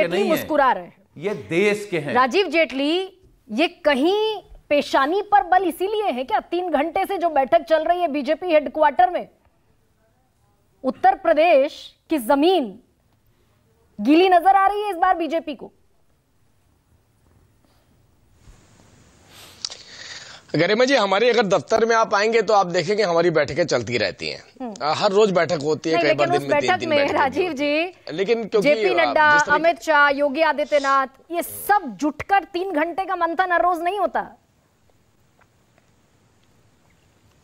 के नहीं है, मुस्कुरा रहे हैं, ये देश के हैं। राजीव जेटली, ये कहीं पेशानी पर बल इसीलिए है क्या? 3 घंटे से जो बैठक चल रही है बीजेपी हेडक्वार्टर में, उत्तर प्रदेश की जमीन गीली नजर आ रही है इस बार बीजेपी को। गरिमा जी, हमारे अगर दफ्तर में आप आएंगे तो आप देखेंगे हमारी बैठकें चलती रहती हैं, हर रोज बैठक होती है, कई बार दिन में 3 बैठक राजीव जी, लेकिन क्योंकि जेपी नड्डा, अमित शाह, योगी आदित्यनाथ, ये सब जुटकर 3 घंटे का मंथन हर रोज नहीं होता।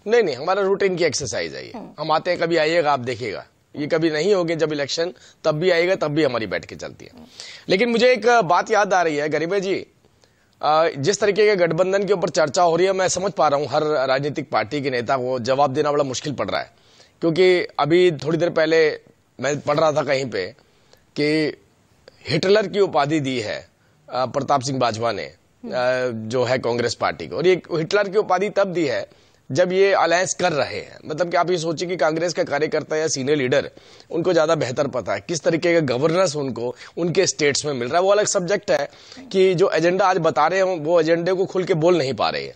नहीं, हमारा रूटीन की एक्सरसाइज है ये। हम आते हैं, कभी आइएगा, आप देखिएगा, ये कभी नहीं होगी जब इलेक्शन, तब भी आएगा, तब भी हमारी बैठकें चलती है। लेकिन मुझे एक बात याद आ रही है गरिमा जी, जिस तरीके के गठबंधन के ऊपर चर्चा हो रही है, मैं समझ पा रहा हूं हर राजनीतिक पार्टी के नेता को जवाब देना बड़ा मुश्किल पड़ रहा है, क्योंकि अभी थोड़ी देर पहले मैं पढ़ रहा था कहीं पे कि हिटलर की उपाधि दी है प्रताप सिंह बाजवा ने, जो है कांग्रेस पार्टी को, और ये हिटलर की उपाधि तब दी है जब ये अलायंस कर रहे हैं। मतलब कि आप ये सोचिए कि कांग्रेस का कार्यकर्ता या सीनियर लीडर, उनको ज्यादा बेहतर पता है किस तरीके का गवर्नेंस उनको उनके स्टेट्स में मिल रहा है। वो अलग सब्जेक्ट है कि जो एजेंडा आज बता रहे हैं वो एजेंडे को खुल के बोल नहीं पा रहे हैं।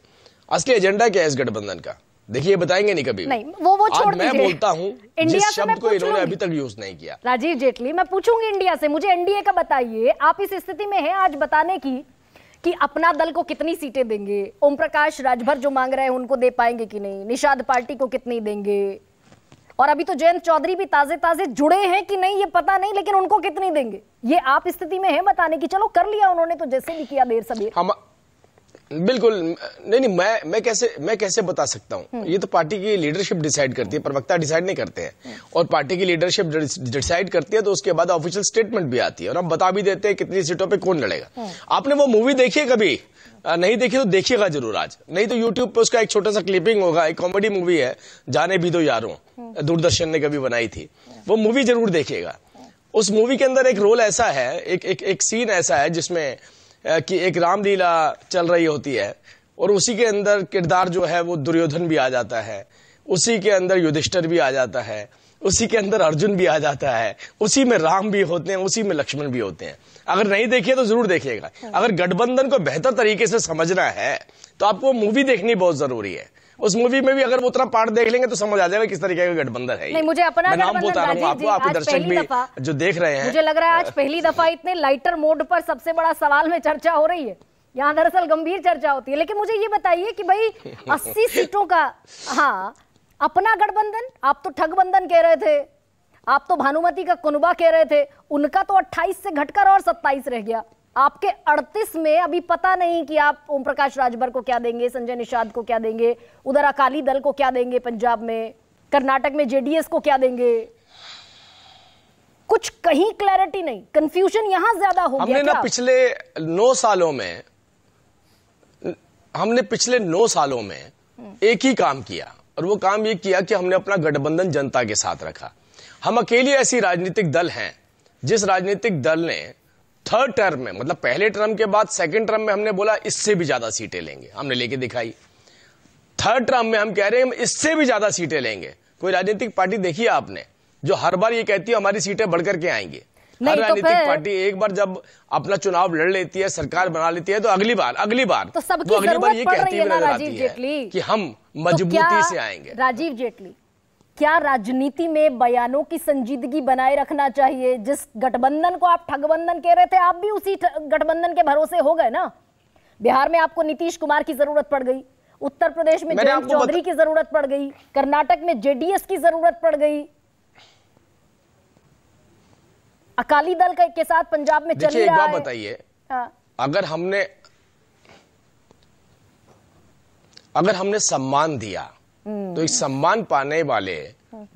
असली एजेंडा क्या है इस गठबंधन का, देखिए बताएंगे नहीं कभी नहीं, वो छोड़ मैं बोलता हूं जिस शब्द को इन्होंने अभी तक यूज नहीं किया। राजीव जेटली, मैं पूछूंगी इंडिया से, मुझे एनडीए का बताइए, आप इस स्थिति में हैं आज बताने की कि अपना दल को कितनी सीटें देंगे, ओम प्रकाश राजभर जो मांग रहे हैं उनको दे पाएंगे कि नहीं, निषाद पार्टी को कितनी देंगे, और अभी तो जयंत चौधरी भी ताजे जुड़े हैं कि नहीं ये पता नहीं, लेकिन उनको कितनी देंगे, ये आप स्थिति में हैं बताने की। चलो कर लिया उन्होंने तो, जैसे भी किया देर सबेर। हम बिल्कुल नहीं, मैं कैसे बता सकता हूं, ये तो पार्टी की लीडरशिप डिसाइड करती है, प्रवक्ता डिसाइड नहीं करते हैं, और पार्टी की लीडरशिप डिसाइड करती है तो उसके बाद ऑफिशियल स्टेटमेंट भी आती है और हम बता भी देते हैं कितनी सीटों पे कौन लड़ेगा। आपने वो मूवी देखी है कभी? नहीं देखी तो देखिएगा जरूर आज, नहीं तो यूट्यूब पे उसका एक छोटा सा क्लिपिंग होगा, एक कॉमेडी मूवी है, जाने भी दो यारों, दूरदर्शन ने कभी बनाई थी, वो मूवी जरूर देखिएगा। उस मूवी के अंदर एक रोल ऐसा है, एक सीन ऐसा है जिसमें कि एक रामलीला चल रही होती है और उसी के अंदर किरदार जो है वो दुर्योधन भी आ जाता है, उसी के अंदर युधिष्ठिर भी आ जाता है, उसी के अंदर अर्जुन भी आ जाता है, उसी में राम भी होते हैं, उसी में लक्ष्मण भी होते हैं। अगर नहीं देखिए तो जरूर देखिएगा। अगर गठबंधन को बेहतर तरीके से समझना है तो आपको मूवी देखनी बहुत जरूरी है। उस मूवी में भी अगर वो उतना पार्ट देख लेंगे तो समझ आ जाएगा किस तरीके का गठबंधन है। नहीं, मुझे अपना नाम बता रहा हूँ आपको, आपके दर्शक भी जो देख रहे हैं, मुझे लग रहा है आज पहली दफा इतने लाइटर मोड पर सबसे बड़ा सवाल में चर्चा हो रही है। यहाँ दरअसल गंभीर चर्चा होती है। लेकिन मुझे ये बताइए कि भाई 80 सीटों का, हाँ, अपना गठबंधन, आप तो ठगबंधन कह रहे थे, आप तो भानुमति का कुनबा कह रहे थे, उनका तो 28 से घटकर और 27 रह गया। आपके 38 में अभी पता नहीं कि आप ओम प्रकाश राजभर को क्या देंगे, संजय निषाद को क्या देंगे, उधर अकाली दल को क्या देंगे, पंजाब में, कर्नाटक में जेडीएस को क्या देंगे, कुछ कहीं क्लैरिटी नहीं, कंफ्यूजन यहां ज्यादा हो गया। हमने ना पिछले 9 सालों में एक ही काम किया, और वो काम ये किया कि हमने अपना गठबंधन जनता के साथ रखा। हम अकेले ऐसी राजनीतिक दल हैं जिस राजनीतिक दल ने 3rd टर्म में, मतलब पहले टर्म के बाद 2nd टर्म में हमने बोला इससे भी ज्यादा सीटें लेंगे, हमने लेके दिखाई। 3rd टर्म में हम कह रहे हैं हम इससे भी ज्यादा सीटें लेंगे। कोई राजनीतिक पार्टी देखी है आपने जो हर बार ये कहती है हमारी सीटें बढ़कर के आएंगी? हर राजनीतिक पार्टी एक बार जब अपना चुनाव लड़ लेती है, सरकार बना लेती है, तो अगली बार तो अगली बार ये कहती हुई नजर आती है कि हम मजबूती से आएंगे। राजीव जेटली, क्या राजनीति में बयानों की संजीदगी बनाए रखना चाहिए? जिस गठबंधन को आप ठगबंधन कह रहे थे, आप भी उसी गठबंधन के भरोसे हो गए ना। बिहार में आपको नीतीश कुमार की जरूरत पड़ गई, उत्तर प्रदेश में जयंत चौधरी की जरूरत पड़ गई, कर्नाटक में जेडीएस की जरूरत पड़ गई, अकाली दल के साथ पंजाब में चल रहा है। एक बात बताइए, अगर हमने सम्मान दिया तो इस सम्मान पाने वाले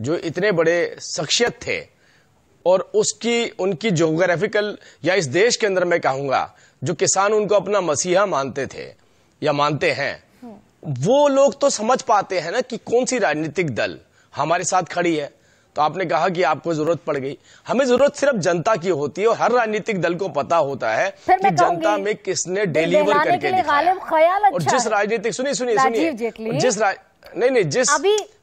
जो इतने बड़े शख्सियत थे और उनकी ज्योग्राफिकल, या इस देश के अंदर मैं कहूंगा जो किसान उनको अपना मसीहा मानते थे या मानते हैं, वो लोग तो समझ पाते हैं ना कि कौन सी राजनीतिक दल हमारे साथ खड़ी है। तो आपने कहा कि आपको जरूरत पड़ गई, हमें जरूरत सिर्फ जनता की होती है और हर राजनीतिक दल को पता होता है कि जनता में किसने डिलीवर करके दिखाया। और जिस राजनीतिक सुनिए जिस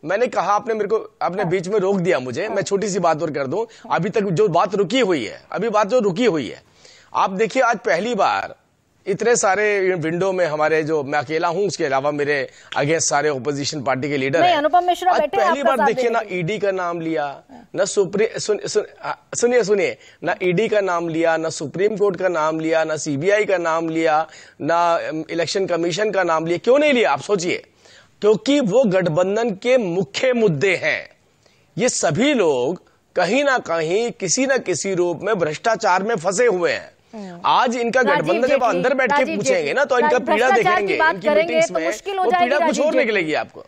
मैंने कहा, आपने बीच में रोक दिया मुझे, मैं छोटी सी बात और कर दूं। अभी तक जो बात रुकी हुई है, आप देखिए आज पहली बार इतने सारे विंडो में हमारे जो मैं अकेला हूं, उसके अलावा मेरे अगेंस्ट सारे ओपोजिशन पार्टी के लीडर हैं। अनुपम मिश्रा आज बैठे पहली बार देखिए ना ईडी का नाम लिया, ना सुनिए ना ईडी का नाम लिया, ना सुप्रीम कोर्ट का नाम लिया, ना सीबीआई का नाम लिया, ना इलेक्शन कमीशन का नाम लिया। क्यों नहीं लिया आप सोचिए? क्योंकि वो गठबंधन के मुख्य मुद्दे हैं। ये सभी लोग कहीं ना कहीं किसी ना किसी रूप में भ्रष्टाचार में फंसे हुए हैं। आज इनका गठबंधन जब अंदर बैठ के पूछेंगे ना तो इनका पीड़ा देखेंगे, इनकी मीटिंग्स में वो पीड़ा कुछ और निकलेगी आपको।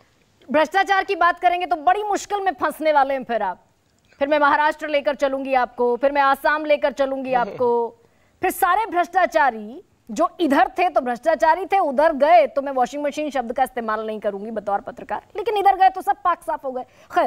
भ्रष्टाचार की बात करेंगे तो बड़ी मुश्किल में फंसने वाले हैं फिर आप। फिर मैं महाराष्ट्र लेकर चलूंगी आपको, फिर मैं आसाम लेकर चलूंगी आपको, फिर सारे भ्रष्टाचारी जो इधर थे तो भ्रष्टाचारी थे, उधर गए तो मैं वॉशिंग मशीन शब्द का इस्तेमाल नहीं करूंगी बतौर पत्रकार, लेकिन इधर गए तो सब पाक साफ हो गए।